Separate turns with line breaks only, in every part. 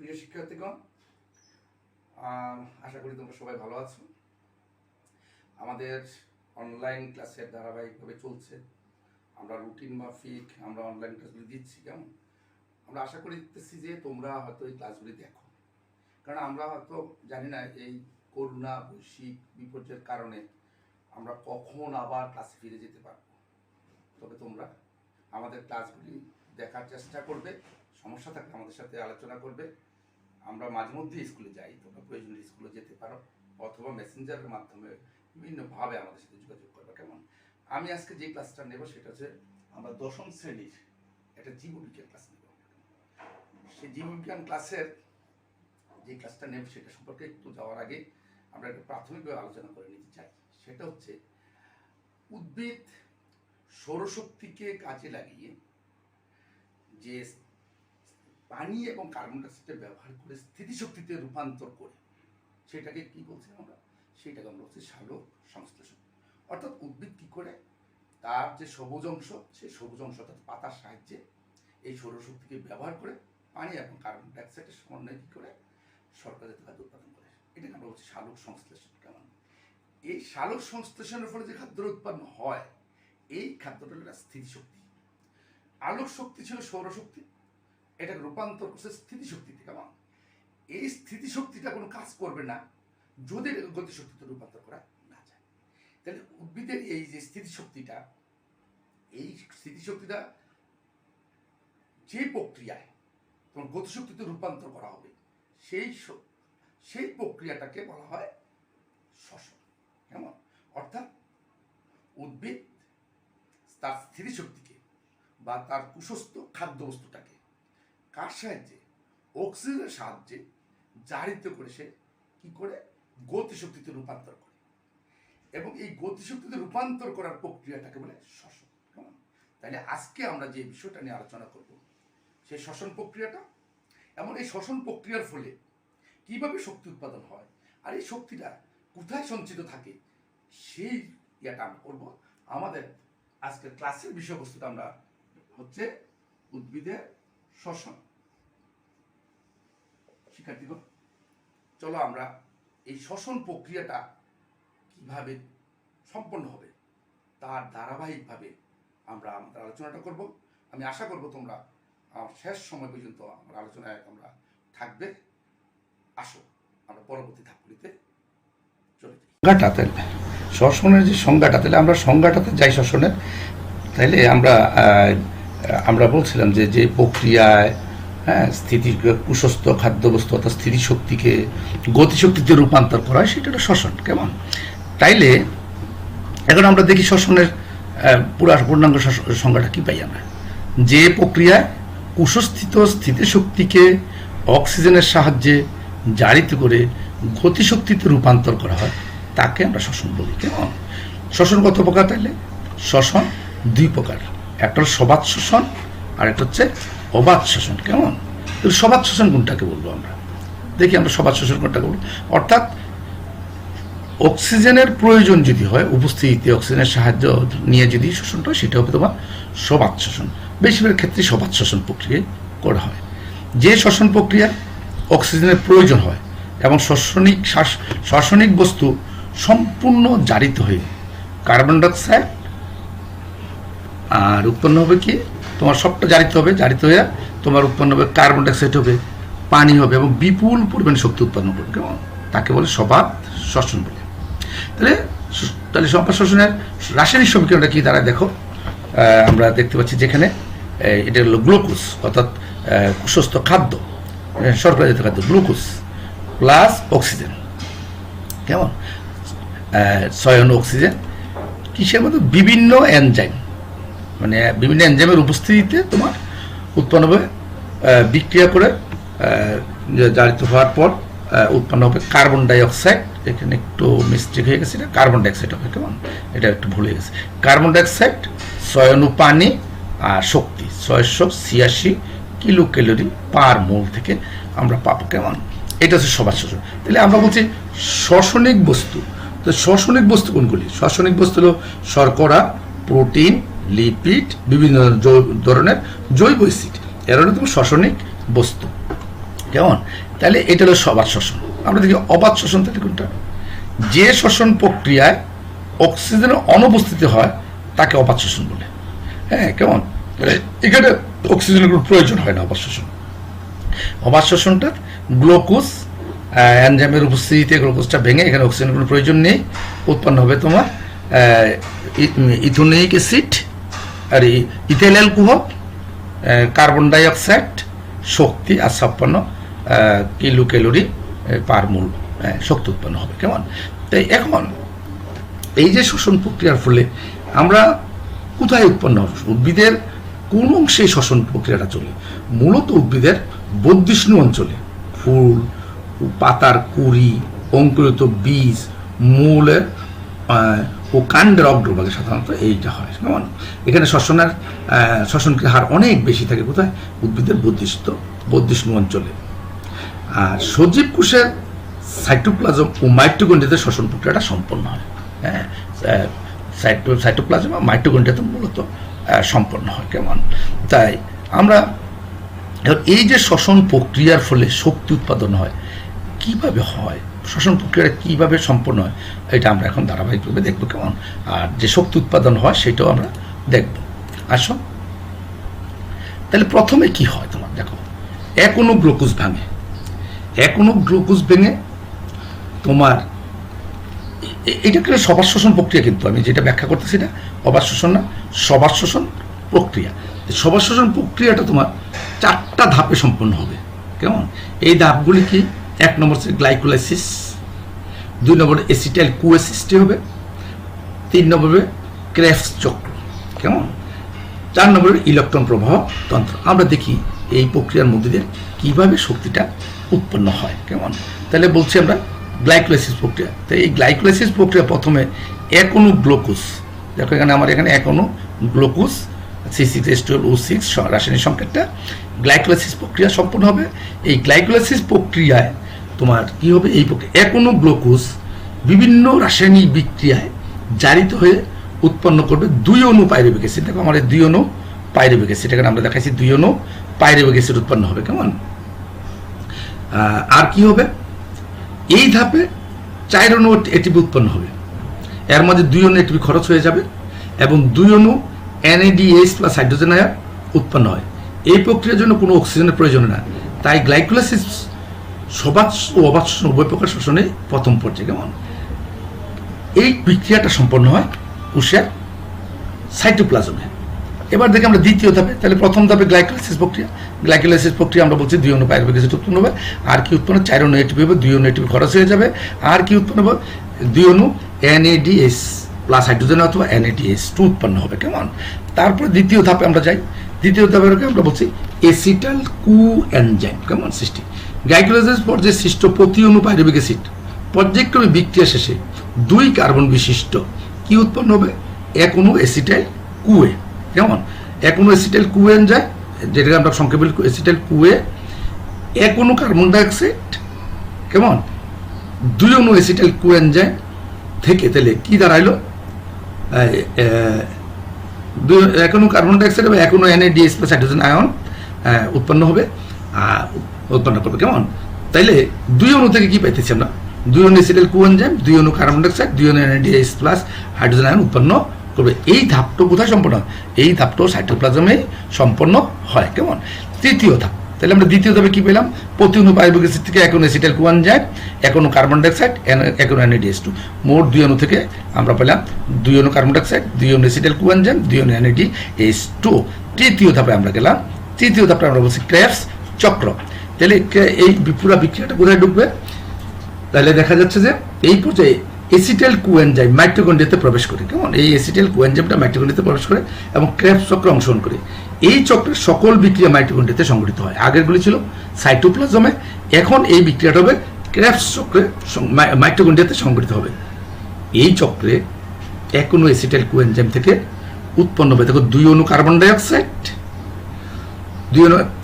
প্রিয় শিক্ষার্থীগণ, আশা করি তোমরা সবাই ভালো আছো। আমাদের অনলাইন ক্লাসের ধারাবাহিকভাবে চলছে। আমরা রুটিন মাফিক আমরা অনলাইন ক্লাসগুলি দিচ্ছি। কেমন আমরা আশা করতেছি যে তোমরা হয়তো এই ক্লাসগুলি দেখো, কারণ আমরা হয়তো জানি না এই করোনা বৈশ্বিক বিপর্যয়ের কারণে আমরা কখন আবার ক্লাসে ফিরে যেতে পারবো। তবে তোমরা আমাদের ক্লাসগুলি দেখার চেষ্টা করবে, সমস্যা থাকলে আমাদের সাথে আলোচনা করবে। আমরা মাঝে মধ্যে স্কুলে যাই, তোমরা প্রয়োজনীয় স্কুলে যেতে পারো অথবা মেসেঞ্জারের মাধ্যমে বিভিন্নভাবে আমাদের সাথে যোগাযোগ করবে। কেমন আমি আজকে যে ক্লাসটা নেব সেটা হচ্ছে আমরা দশম শ্রেণীর একটা জীববিজ্ঞান ক্লাস নেব। সেই জীববিজ্ঞান ক্লাসের যে ক্লাসটা নেব সেটা সম্পর্কে একটু যাওয়ার আগে আমরা একটা প্রাথমিকভাবে আলোচনা করে নিতে চাই। সেটা হচ্ছে উদ্ভিদ সৌরশক্তিকে কাজে লাগিয়ে যে পানি এবং কার্বন ডাইঅক্সাইড ব্যবহার করে স্থিতিশক্তিতে রূপান্তর করে সেটাকে কি বলছি আমরা, সেটাকে আমরা বলছি সালোক সংশ্লেষণ। অর্থাৎ উদ্ভিদ কি করে তার যে সবুজ অংশ, সেই সবুজ অংশ অর্থাৎ পাতার সাহায্যে এই সৌরশক্তিকে ব্যবহার করে পানি এবং কার্বন ডাইঅক্সাইডের সমন্বয় কি করে সরকারিত খাদ্য উৎপাদন করে, এটাকে আমরা বলছি সালোক সংশ্লেষণ। কেমন এই সালোক সংশ্লেষণের ফলে যে খাদ্যের উৎপন্ন হয়, এই খাদ্যটা হলো স্থিতিশক্তি। আলোক শক্তি ছিল সৌরশক্তি, এটাকে রূপান্তর করছে স্থিতিশক্তিতে। কেমন এই স্থিতিশক্তিটা কোনো কাজ করবে না যদি গতিশক্তিতে রূপান্তর করা না যায়। তাহলে উদ্ভিদের এই যে স্থিতিশক্তিটা, এই স্থিতিশক্তিটা যে প্রক্রিয়ায় তোমার গতিশক্তিতে রূপান্তর করা হবে সেই প্রক্রিয়াটাকে বলা হয় শ্বসন। কেমন অর্থাৎ উদ্ভিদ তার স্থিতিশক্তিকে বা তার কুশস্থ খাদ্যবস্তুটাকে কার সাহায্যে, অক্সিজেনের সাহায্যে জারিত করে সে কি করে গতিশক্তিতে রূপান্তর করে, এবং এই গতিশক্তিতে রূপান্তর করার প্রক্রিয়াটাকে বলে শ্বসন। কেমন তাহলে আজকে আমরা যে বিষয়টা নিয়ে আলোচনা করব সেই শ্বসন প্রক্রিয়াটা, এমন এই শ্বসন প্রক্রিয়ার ফলে কিভাবে শক্তি উৎপাদন হয় আর এই শক্তিটা কোথায় সঞ্চিত থাকে সেই ইয়েটা আমরা করবো। আমাদের আজকের ক্লাসের বিষয়বস্তুটা আমরা হচ্ছে উদ্ভিদের শ্বসন। শিক্ষার্থীগণ, চলো আমরা এই শ্বসন প্রক্রিয়াটা কিভাবে সম্পন্ন হবে তার ধারাবাহিকভাবে আমরা আমাদের আলোচনাটা করব। আমি আশা করব তোমরা শেষ সময় পর্যন্ত আমার আলোচনায় আমরা থাকবে। আসো আমরা পরবর্তী ধাপগুলিতে চলে যাই। সংজ্ঞাটা তাহলে শ্বসনের যে সংজ্ঞাটা, তাহলে আমরা সংজ্ঞাটাতে যাই শ্বসনের। তাইলে আমরা বলছিলাম যে যে প্রক্রিয়ায় স্থিতি কুশস্থ খাদ্যবস্তু অর্থাৎ স্থিতিশক্তিকে গতিশক্তিতে রূপান্তর করা হয় সেটা হলো শ্বসন। কেমন তাইলে এখন আমরা দেখি শ্বসনের পূর্ণাঙ্গ সংজ্ঞাটা কি পাই আমরা। যে প্রক্রিয়ায় কুশস্থিত স্থিতিশক্তিকে অক্সিজেনের সাহায্যে জারিত করে গতিশক্তিতে রূপান্তর করা হয় তাকে আমরা শ্বসন বলি। কেমন শ্বসন কত প্রকার? তাইলে শ্বসন দুই প্রকার, একটা হল সবাত শোষণ আর একটা হচ্ছে অবাত শোষণ। কেমন সবাত শোষণ কোনটাকে বলবো আমরা, দেখি আমরা সবাত শোষণ কোনটাকে বলবো। অর্থাৎ অক্সিজেনের প্রয়োজন যদি হয়, উপস্থিতিতে অক্সিজেনের সাহায্য নিয়ে যদি শোষণটা হয় সেটা হবে তোমার সবাত শোষণ। বেশিরভাগ ক্ষেত্রে সবাত শোষণ প্রক্রিয়া করা হয়। যে শ্বসন প্রক্রিয়া অক্সিজেনের প্রয়োজন হয় এবং শ্বসনিক বস্তু সম্পূর্ণ জারিত হয়ে কার্বন ডাইঅক্সাইড আর উৎপন্ন হবে কি তোমার সবটা জারিত হবে, জারিত হয়ে তোমার উৎপন্ন হবে কার্বন ডাইঅক্সাইড হবে, পানি হবে এবং বিপুল পরিমাণে শক্তি উৎপন্ন করবে। কেমন তাকে বলে সবাত শ্বসন বলে। তাহলে সবাত শ্বসনের রাসায়নিক সমীকরণটা কি দ্বারা দেখো, আমরা দেখতে পাচ্ছি যেখানে এটা হলো গ্লুকোজ অর্থাৎ কুশস্থ খাদ্য, শর্করাজাত খাদ্য গ্লুকোজ প্লাস অক্সিজেন। কেমন সয়ন অক্সিজেন কিসের মধ্যে বিভিন্ন এনজাইম, মানে বিভিন্ন এনজাইমের উপস্থিতিতে তোমার উৎপন্ন হবে, বিক্রিয়া করে জারিত হওয়ার পর উৎপন্ন হবে কার্বন ডাইঅক্সাইড। এখানে একটু মিস্টেক হয়ে গেছে, এটা কার্বন ডাইঅক্সাইড হবে। কেমন এটা একটু ভুল হয়ে গেছে। কার্বন ডাইঅক্সাইড, সয়ন পানি আর শক্তি 686 কিলো ক্যালোরি পার মোল থেকে আমরা পাবো। কেমন এটা হচ্ছে সবাত শোষণ। তাহলে আমরা বলছি শ্বসনিক বস্তু। তো শ্বসনিক বস্তু কোনগুলি? শ্বসনিক বস্তু হলো শর্করা, প্রোটিন, লিপিড, বিভিন্ন ধরনের জৈব অ্যাসিড, এরা হলো তোমার শ্বসনিক বস্তু। কেমন? তাহলে এটা হলো সবাত শ্বসন। আমরা দেখি অবাত শ্বসন তাহলে কোনটা? যে শ্বসন প্রক্রিয়ায় অক্সিজেনের অনুপস্থিতি হয় তাকে অবাত শ্বসন বলে। হ্যাঁ, কেমন? এখানে অক্সিজেনের কোনো প্রয়োজন হয় না অবাত শ্বসন। অবাত শ্বসনটা গ্লুকোজ এনজাইমের উপস্থিতিতে গ্লুকোজটা ভেঙে এখানে অক্সিজেনের কোনো প্রয়োজন নেই, উৎপন্ন হবে তোমার ইথোনিক অ্যাসিড আর ইথেল অ্যালকোহল, কার্বন ডাইঅক্সাইড, শক্তি আর 56 কিলো ক্যালোরি পার মোল শক্তি উৎপন্ন হবে। কেমন? তাই এখন এই যে শ্বসন প্রক্রিয়ার ফলে আমরা কোথায় উৎপন্ন হবে? উদ্ভিদের কোন অংশে শ্বসন প্রক্রিয়াটা চলে? মূলত উদ্ভিদের বর্ধিষ্ণু অঞ্চলে, ফুল, পাতার কুড়ি, অঙ্কুরিত বীজ, মূলের ও কাণ্ডের অগ্রভাগে সাধারণত এইটা হয়। কেমন? এখানে শ্বসন হার অনেক বেশি থাকে কোথায়? উদ্ভিদের বর্ধিষ্ণু অঞ্চলে। আর সজীব কোষের সাইটোপ্লাজম ও মাইটোকন্ড্রিয়াতে শ্বসন প্রক্রিয়াটা সম্পন্ন হয়। হ্যাঁ, সাইটোপ্লাজম আর মাইটোকন্ড্রিয়াতে মূলত সম্পন্ন হয়। কেমন? তাই আমরা এই যে শ্বসন প্রক্রিয়ার ফলে শক্তি উৎপাদন হয়, কিভাবে হয়, শ্বসন প্রক্রিয়াটা কিভাবে সম্পন্ন হয়, এটা আমরা এখন ধারাবাহিকভাবে দেখবো। কেমন? আর যে শক্তি উৎপাদন হয় সেটাও আমরা দেখব। আসো তাহলে প্রথমে কি হয় তোমার দেখো, এক অণু গ্লুকোজ ভাঙে। এক অণু গ্লুকোজ ভেঙে তোমার এটা কিন্তু সবার শ্বসন প্রক্রিয়া, কিন্তু আমি যেটা ব্যাখ্যা করতেছি না অবাত শ্বসন না, সবার শ্বসন প্রক্রিয়া। সবার শ্বসন প্রক্রিয়াটা তোমার 4টা ধাপে সম্পন্ন হবে। কেমন? এই ধাপগুলি কি? 1 নম্বর হচ্ছে গ্লাইকোলাইসিস, 2 নম্বরে অ্যাসিটাইল কুয়ে সৃষ্টি হবে, 3 নম্বরে ক্রেবস চক্র। কেমন? 4 নম্বরে ইলেকট্রন প্রবাহ তন্ত্র। আমরা দেখি এই প্রক্রিয়ার মধ্যে দিয়ে কীভাবে শক্তিটা উৎপন্ন হয়। কেমন? তাহলে বলছি আমরা গ্লাইকোলাইসিস প্রক্রিয়া। তো এই গ্লাইকোলাইসিস প্রক্রিয়া প্রথমে এক অণু গ্লুকোজ, দেখো এখানে আমার এখানে এক অণু গ্লুকোজ C6H12O6 রাসায়নিক সংকেতটা, গ্লাইকোলাইসিস প্রক্রিয়া সম্পন্ন হবে। এই গ্লাইকোলাইসিস প্রক্রিয়ায় তোমার কি হবে? এই প্রক্রিয়া এক অণু গ্লুকোজ বিভিন্ন রাসায়নিক বিক্রিয়ায় জারিত হয়ে উৎপন্ন করবে 2 অণু পাইরুভিক অ্যাসিড। দেখো আমার 2 অণু পাইরুভিক অ্যাসিড, এখানে আমরা দেখাইছি 2 অণু পাইরুভিক অ্যাসিড উৎপন্ন হবে। কেমন? আর কি হবে? এই ধাপে 4 অণু এটিপি উৎপন্ন হবে। এর মধ্যে 2 অণু এটিপি খরচ হয়ে যাবে এবং 2 অণু NADH প্লাস হাইড্রোজেন আয়ন উৎপন্ন হয়। এই প্রক্রিয়ার জন্য কোনো অক্সিজেনের প্রয়োজন না। তাই গ্লাইকোলাইসিস সবাত ও অবাত শ্বসন উভয় প্রকার শ্বসনে প্রথম পর্যায়ে। কেমন? এই বিক্রিয়াটা সম্পন্ন হয় কোষের সাইটোপ্লাজমে। এবার দেখি আমরা দ্বিতীয় ধাপে। তাহলে প্রথম ধাপে গ্লাইকোলাইসিস প্রক্রিয়া। গ্লাইকোলাইসিস প্রক্রিয়া আমরা বলছি 2 অণু পাইরুভিক অ্যাসিড উৎপন্ন হবে। আর কি উৎপন্ন? 4 অণু এটিপি হবে, 2 অণু এটিপি খরচ হয়ে যাবে। আর কি উৎপন্ন হবে? 2 অণু NADH প্লাস হাইড্রোজেন অথবা NADH2 উৎপন্ন হবে। কেমন? তারপরে দ্বিতীয় ধাপে আমরা যাই। দ্বিতীয় ধাপে আমরা বলছি অ্যাসিটাইল কু এনজাইম। কেমন? সৃষ্টি। গ্লাইকোলাইসিস পর্যায়ে সৃষ্ট প্রতি অণু পাইরুভিক অ্যাসিড পর্যায়ক্রমে বিক্রিয়া শেষে 2 কার্বন বিশিষ্ট কি উৎপন্ন হবে? এক অণু অ্যাসিটাইল কুয়ে। কেমন? এক অণু অ্যাসিটাইল কুয়ে এনজাইম, যেটাকে আমরা সংক্ষেপে অ্যাসিটাইল কুয়ে, এক অণু কার্বন ডাইঅক্সাইড। কেমন? 2 অণু অ্যাসিটাইল কুয়ে এনজাইম থেকে তাহলে কি দাঁড়াইলো? এক অণু কার্বন ডাইঅক্সাইড এবং এক অণু NADH প্লাস হাইড্রোজেন আয়ন উৎপন্ন হবে, উৎপন্ন করবে। কেমন? তাইলে 2 অণু থেকে কি পাইতেছি আমরা? 2 অণু অ্যাসিটাইল কোএনজাইম, 2 অণু কার্বন ডাইঅক্সাইড, 2 অণু NADH প্লাস হাইড্রোজেন আয়ন উৎপন্ন করবে। এই ধাপটা কোথায় সম্পন্ন হয়? এই ধাপটাও সাইটোপ্লাজমে সম্পন্ন হয়। কেমন? তৃতীয় ধাপ। তাহলে আমরা দ্বিতীয় ধাপে কি পেলাম? প্রতি অণু পাইরুভিক অ্যাসিড থেকে এক অণু অ্যাসিটাইল কোএনজাইম, এক অণু কার্বন ডাইঅক্সাইড, এক অণু NADH2। মোট 2 অণু থেকে আমরা পেলাম 2 অণু কার্বন ডাইঅক্সাইড, 2 অণু অ্যাসিটাইল কোএনজাইম, 2 অণু NADH2। তৃতীয় ধাপে আমরা গেলাম। তৃতীয় ধাপে আমরা বলছি ক্রেবস চক্র। তাহলে এই পুরো বিক্রিয়াটা কোথায় ঢুকবে? তাহলে দেখা যাচ্ছে যে এই পর্যায়ে অ্যাসিটাইল কোএনজাইম মাইটোকন্ড্রিয়াতে প্রবেশ করে। কেমন? এই অ্যাসিটাইল কোএনজাইমটা মাইটোকন্ড্রিয়াতে প্রবেশ করে এবং ক্রেবস চক্রে অংশগ্রহণ করে। এই চক্রের সকল বিক্রিয়া মাইটোকন্ড্রিয়াতে সংঘটিত হয়। আগেরগুলি ছিল সাইটোপ্লাজমে, এখন এই বিক্রিয়াটা হবে ক্রেবস চক্রে, মাইটোকন্ড্রিয়াতে সংঘটিত হবে। এই চক্রে এক অণু অ্যাসিটাইল কোএনজাইম থেকে উৎপন্ন হবে দেখো 2 অণু কার্বন ডাইঅক্সাইড,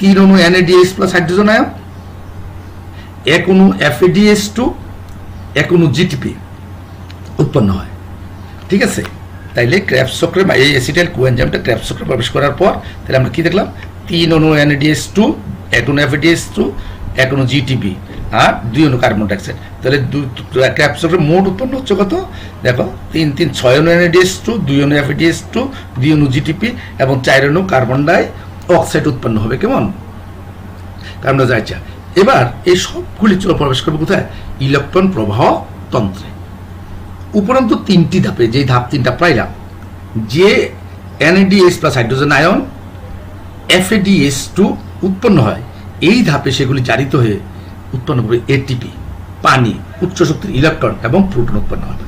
3 অণু NADH প্লাস হাইড্রোজেন আয়ন, এক অণু FADH2, এক অণু GTP উৎপন্ন হয়। ঠিক আছে? তাইলে ক্রেবস চক্রে এই অ্যাসিটাইল কোএনজাইমটা ক্রেবস চক্রে প্রবেশ করার পর তাহলে আমরা কি দেখলাম? 3 অণু NADH2, এক অণু FADH2, এক অণু জিটিপি আর 2 অণু কার্বন ডাইঅক্সাইড। তাহলে ক্রেবস চক্রে মোট উৎপন্ন হচ্ছে কত? দেখো 3 3 6 অণু NADH2, 2 অণু FADH2, 2 অণু জিটিপি এবং 4 অণু কার্বন ডাই অক্সাইড উৎপন্ন হবে। কেমন? Carbon dioxide. এবার এই সবগুলি চলে প্রবেশ করবে কোথায়? ইলেকট্রন প্রবাহ তন্ত্রে। উপরন্তু 3টি ধাপে, যে ধাপ 3টা পাইলাম, যে NADH+ হাইড্রোজেন আয়ন FADH2 উৎপন্ন হয়, এই ধাপে সেগুলি জারিত হয়ে উৎপন্ন করবে এটিপি, পানি, উচ্চ শক্তির ইলেকট্রন এবং প্রোটন উৎপন্ন হবে।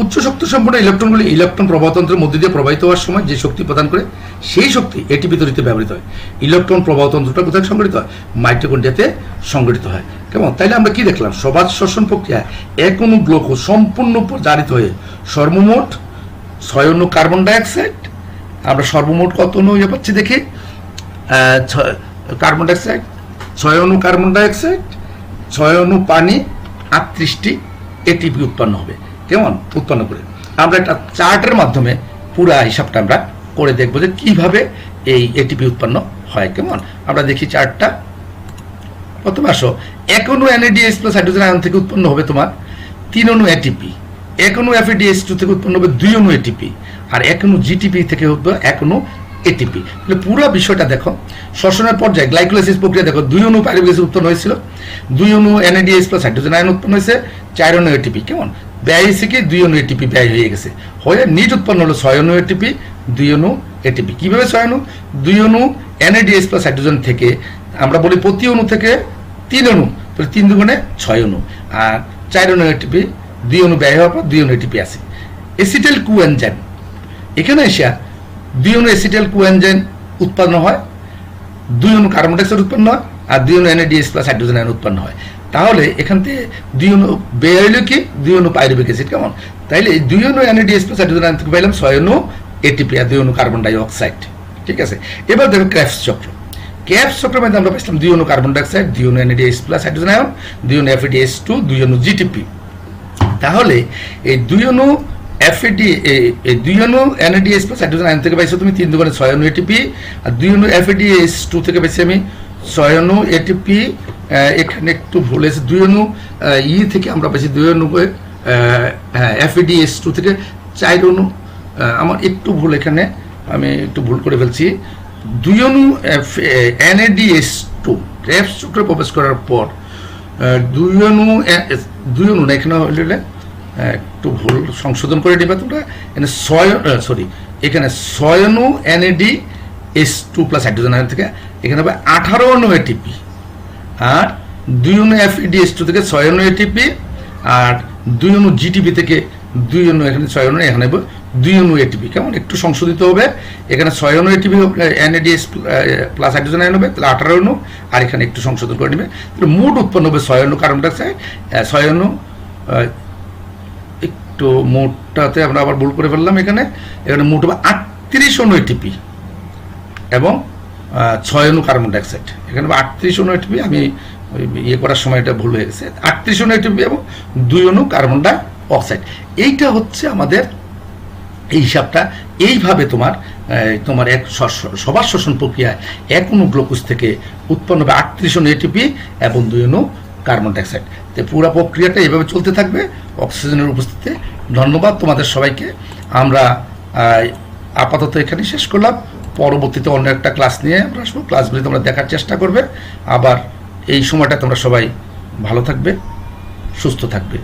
উচ্চ শক্তি সম্পন্ন ইলেকট্রনগুলি ইলেকট্রন প্রবাহতন্ত্রের মধ্যে দিয়ে প্রবাহিত হওয়ার সময় যে শক্তি প্রদান করে, সেই শক্তি এটিপি তৈরিতে ব্যবহৃত হয়। ইলেকট্রন প্রবাহতন্ত্রটা কোথায় সংগঠিত হয়? মাইটোকন্ড্রিয়াতে সংগঠিত হয়। কেমন? তাইলে আমরা কি দেখলাম? সবাজ শ্বসন প্রক্রিয়ায় এক অণু গ্লুকোজ সম্পূর্ণ জারিত হয়ে সর্বমোট 6 অণু কার্বন ডাইঅক্সাইড, আমরা সর্বমোট কত অণু পাচ্ছি দেখি, কার্বন ডাইঅক্সাইড 6 অণু কার্বন ডাইঅক্সাইড, 6 অণু পানি, 38টি এটিপি উৎপন্ন হবে। কেমন? উৎপন্ন করে আমরা একটা চার্টের মাধ্যমে পুরো হিসাবটা আমরা করে দেখবো যে কিভাবে এই এটিপি উৎপন্ন হয়। কেমন? আমরা দেখি চার্টটা। প্রথমে আসো, এক অণু NADH+ হাইড্রোজেন আয়ন থেকে উৎপন্ন হবে তোমার 3 অণু এটিপি, এক অণু FADH2 থেকে উৎপন্ন হবে 2 অণু এটিপি, আর এক অণু জিটিপি থেকে হবে 1 অণু এটিপি। তাহলে পুরো বিষয়টা দেখো। শ্বসনের পর্যায়ে গ্লাইকোলাইসিস প্রক্রিয়া দেখো, 2 অণু পাইরুভিক অ্যাসিড উৎপন্ন হয়েছিল, 2 অণু NADH+ হাইড্রোজেন আয়ন উৎপন্ন হয়েছে, 4 অণু এটিপি। কেমন? ব্যয় হয়েছে কি? 2 অণু এটিপি ব্যয় হয়ে গেছে, হয়ে নিট উৎপন্ন হলো 6 অণু এটিপি, 2 অণু এটিপি। কিভাবে 6 অণু? 2 অণু NADH+ হাইড্রোজেন থেকে, আমরা বলি প্রতি অণু থেকে 3 অণু, তাহলে 3 দুগুণে 6 অণু, আর 4 অণু এটিপি, 2 অণু ব্যয় হওয়ার পর 2 অণু এটিপি আছে। এসিটাইল কোএনজাইম, এখানে এসে 2 অণু এসিটাইল কোএনজাইম উৎপন্ন হয়, 2 অণু কার্বন ডাইঅক্সাইড উৎপন্ন হয়, আর 2 অণু NADH+ হাইড্রোজেন আয়ন উৎপন্ন হয়। তাহলে এখান থেকে 2 অণু ব্যয় হইল কি? 2 অণু পাইরুভিক অ্যাসিড। কেমন? তাইলে এই 2 অণু NADH+ হাইড্রোজেন আয়ন থেকে পাইলাম 6 অণু এটিপি আর 2 অণু কার্বন ডাই অক্সাইড। ঠিক আছে? এবার দেখো ক্রেবস চক্র। ক্রেবস চক্রের মধ্যে আমরা পাইছিলাম 2 অণু কার্বন ডাইঅক্সাইড, 2 অণু NADH+ হাইড্রোজেন আয়ন, 2 অণু FADH2, 2 অণু জিটিপি। তাহলে এই 2 অণু এই 2 অণু NADH+ হাইড্রোজেন আয়ন থেকে পাইছো তুমি 3 দুগুণে 6 অণু এটিপি, আর 2 অণু FADH2 থেকে পাইছি আমি 6 অণু এটিপি। এখানে একটু ভুল হয়েছে, 2 অণু থেকে আমরা পাইছি 2 অণু FADH2 থেকে 4 অণু, আমার একটু ভুল, এখানে আমি একটু ভুল করে ফেলছি। 2 অণু NADH2 ক্রেবস চক্রে প্রবেশ করার পর 2 অণু না, এখানে হলে একটু ভুল সংশোধন করে নেবে তোমরা। এখানে 6 অণু NADH2+ হাইড্রোজেন আয়ন থেকে এখানে হবে 18 অণু এটিপি, আর 2 অণু FADH2 থেকে 6 অণু এটিপি, আর 2 অণু জিটিপি থেকে 2 অণু, এখানে 6 অণু, এখানে 2 অণু এটিপি। কেমন? একটু সংশোধিত হবে, এখানে 6 অণু এটিপি NADH+ হাইড্রোজেন আয়ন হবে, তাহলে 18 অণু, আর এখানে একটু সংশোধন করে নেবে, তাহলে মোট উৎপন্ন হবে 6 অণু কার্বন ডাইঅক্সাইড, 6 অণু, একটু মোটটাতে আমরা আবার ভুল করে ফেললাম, এখানে মোট হবে 38 অণু এটিপি এবং 6 অণু কার্বন ডাইঅক্সাইড। এখানে 38 অণু এটিপি, আমি ইয়ে করার সময় এটা ভুল হয়ে গেছে, 38 অণু এটিপি এবং 2 অণু কার্বন ডাই অক্সাইড। এইটা হচ্ছে আমাদের এই হিসাবটা। এইভাবে তোমার এক সবার শ্বসন প্রক্রিয়ায় 1 অণু গ্লুকোজ থেকে উৎপন্ন হবে 38 অণু এটিপি এবং 2 অণু কার্বন ডাইঅক্সাইড। তো পুরো প্রক্রিয়াটা এইভাবে চলতে থাকবে অক্সিজেনের উপস্থিতিতে। ধন্যবাদ তোমাদের সবাইকে। আমরা আপাতত এখানে শেষ করলাম, পরবর্তীতে অন্য একটা ক্লাস নিয়ে আমরা আসবো। ক্লাসগুলি তোমরা দেখার চেষ্টা করবে। আবার এই সময়টা তোমরা সবাই ভালো থাকবে, সুস্থ থাকবে।